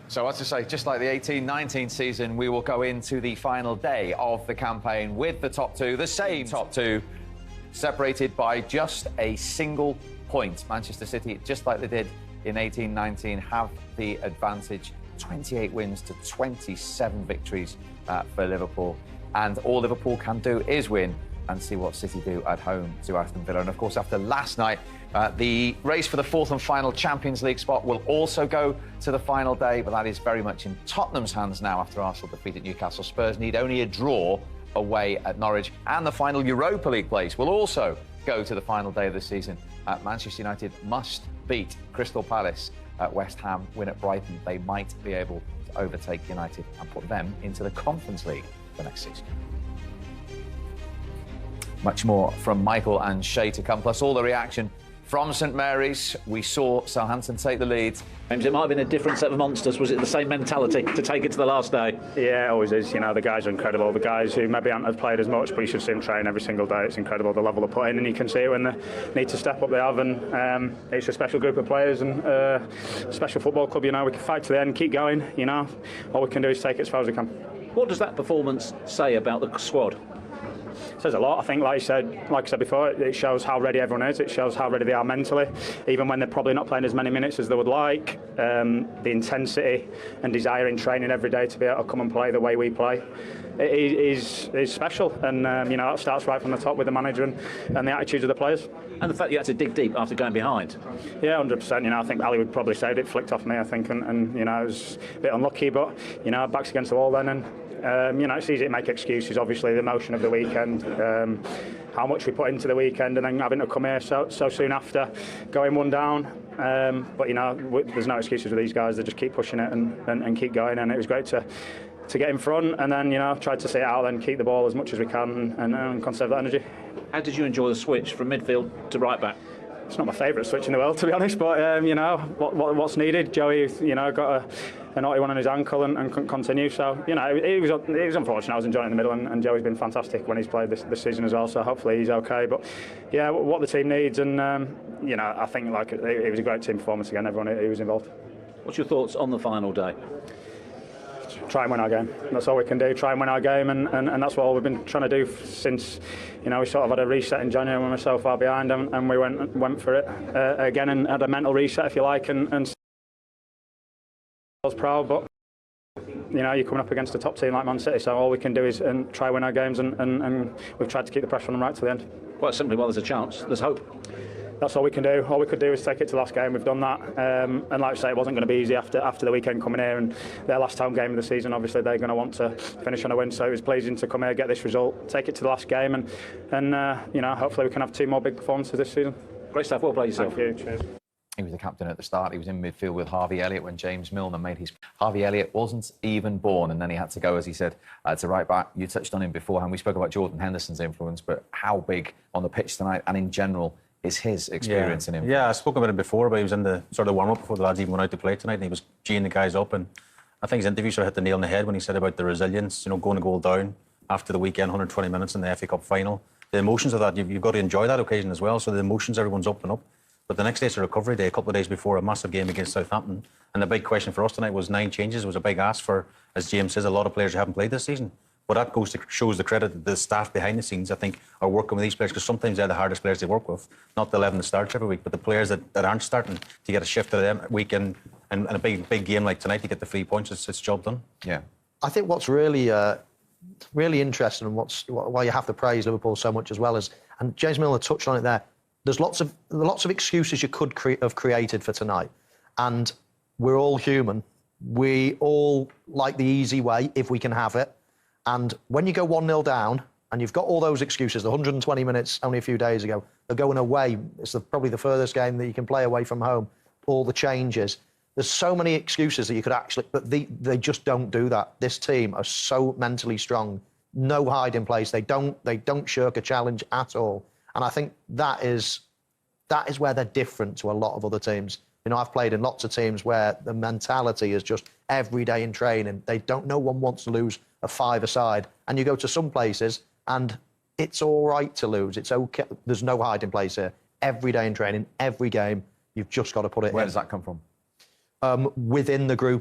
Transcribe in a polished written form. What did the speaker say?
So as I say, just like the 18-19 season, we will go into the final day of the campaign with the top two, the same top two, separated by just a single point. Manchester City, just like they did in 18-19, have the advantage. 28 wins to 27 victories for Liverpool. And all Liverpool can do is win and see what City do at home to Aston Villa. And of course, after last night, the race for the fourth and final Champions League spot will also go to the final day, but that is very much in Tottenham's hands now after Arsenal defeated Newcastle. Spurs need only a draw away at Norwich, and the final Europa League place will also go to the final day of the season. Manchester United must beat Crystal Palace. West Ham win at Brighton. They might be able to overtake United and put them into the Conference League for next season. Much more from Michael and Shay to come, plus all the reaction from St Mary's. We saw Southampton take the lead. James, it might have been a different set of monsters. Was it the same mentality to take it to the last day? Yeah, it always is. You know, the guys are incredible. The guys who maybe haven't played as much, but you should see them train every single day. It's incredible the level they put in, and you can see it when they need to step up, they have. And it's a special group of players and a special football club. You know, we can fight to the end, keep going. You know, all we can do is take it as far as we can. What does that performance say about the squad? It says a lot. I think, like I said before, it shows how ready everyone is. It shows how ready they are mentally, even when they're probably not playing as many minutes as they would like. The intensity and desire in training every day to be able to come and play the way we play is special. And you know, that starts right from the top with the manager and the attitudes of the players. And the fact you had to dig deep after going behind. Yeah, 100%. You know, I think Ali would probably say it flicked off me. I think, and you know, it was a bit unlucky, but you know, backs against the wall then. And you know, it's easy to make excuses, obviously, the emotion of the weekend, how much we put into the weekend, and then having to come here so soon after, going one down. But, you know, there's no excuses with these guys. They just keep pushing it and keep going, and it was great to get in front and then, you know, try to sit out and keep the ball as much as we can and conserve that energy. How did you enjoy the switch from midfield to right back? It's not my favourite switch in the world, to be honest, but you know what's needed. Joey, you know, got a naughty one on his ankle and couldn't continue. So you know, it was unfortunate. I was enjoying it in the middle, and Joey's been fantastic when he's played this season as well. So hopefully he's okay. But yeah, what the team needs, and you know, I think like it was a great team performance again. Everyone who was involved. What's your thoughts on the final day? Try and win our game. That's all we can do. Try and win our game, and that's what we've been trying to do since, you know, we sort of had a reset in January when we were so far behind, and we went for it again and had a mental reset, if you like, and I was proud. But you know, you're coming up against a top team like Man City, so all we can do is try and win our games, and we've tried to keep the pressure on them right to the end. Quite simply, while there's a chance, there's hope. That's all we can do. All we could do is take it to the last game. We've done that, and like I say, it wasn't going to be easy after the weekend coming here and their last home game of the season. Obviously, they're going to want to finish on a win. So it was pleasing to come here, get this result, take it to the last game, and you know, hopefully we can have two more big performances this season. Great stuff. Well played yourself. Thank you. Cheers. He was the captain at the start. He was in midfield with Harvey Elliott when James Milner made his... Harvey Elliott wasn't even born, and then he had to go, as he said, to right back. You touched on him beforehand. We spoke about Jordan Henderson's influence, but how big on the pitch tonight and in general is his experience and influence? Yeah, I spoke about it before, but he was in the sort of warm-up before the lads even went out to play tonight, and he was geeing the guys up, and I think his interview sort of hit the nail on the head when he said about the resilience, you know, going a goal down after the weekend, 120 minutes in the FA Cup final. The emotions of that, you've got to enjoy that occasion as well, so the emotions, everyone's up and up. But the next day's a recovery day, a couple of days before a massive game against Southampton. And the big question for us tonight was 9 changes. It was a big ask for, as James says, a lot of players who haven't played this season. But that goes to shows the credit that the staff behind the scenes, I think, are working with these players, because sometimes they're the hardest players they work with. Not the 11 that starts every week, but the players that aren't starting, to get a shift of them week in, and a big game like tonight to get the 3 points, it's job done. Yeah. I think what's really interesting, and why you have to praise Liverpool so much as well, is, and James Milner touched on it there, there's lots of excuses you could have created for tonight, and we're all human. We all like the easy way if we can have it. And when you go 1-0 down and you've got all those excuses, the 120 minutes only a few days ago, they're going away. It's probably the furthest game that you can play away from home. All the changes. There's so many excuses that you could actually... But they just don't do that. This team are so mentally strong. No hiding place. They don't shirk a challenge at all. And I think that is where they're different to a lot of other teams. You know, I've played in lots of teams where the mentality is just every day in training. No one wants to lose a 5-a-side. And you go to some places and it's all right to lose. It's okay. There's no hiding place here. Every day in training, every game, you've just got to put it in. Where does that come from? Within the group.